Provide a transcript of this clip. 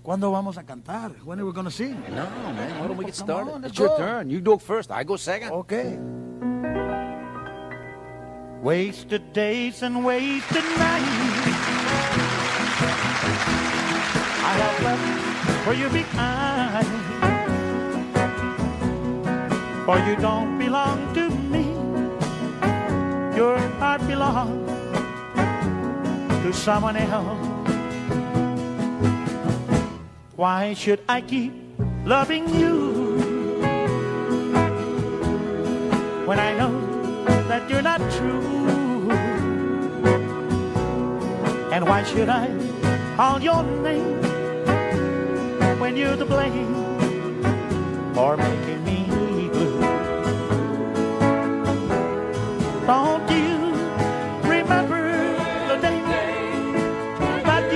¿Cuándo vamos a cantar? When are we gonna sing? No, man. Why don't we get Come started? on, let's It's your go. turn. You go first. I go second. Okay. Wasted days and wasted nights I have left for you behind. For you don't belong to me. Your heart belongs to someone else. Why should I keep loving you when I know that you're not true? And why should I call your name when you're to blame for making me